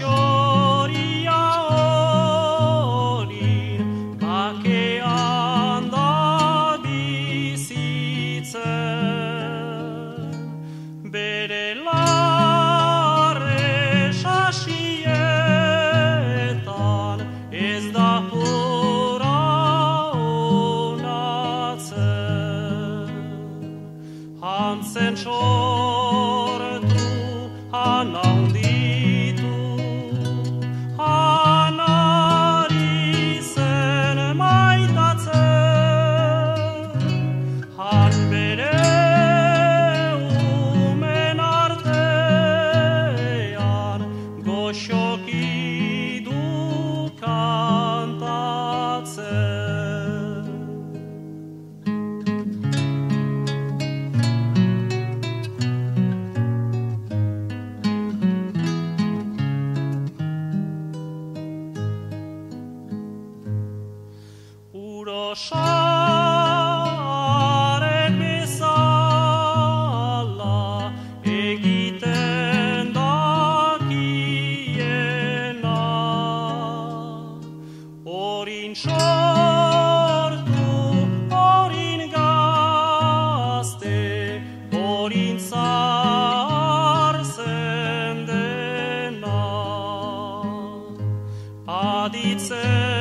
goxoria hori bakean da bizitzen, bere larre sasietan ez da pora onatzen. Hantzen sortu, han handitu, han ari zen maitatzen, han bere umen artean goxoki du kantatzen. Urosarek bezala egiten dakiena, orin sortu, orin gazte, orin zahar zen dena, aditzen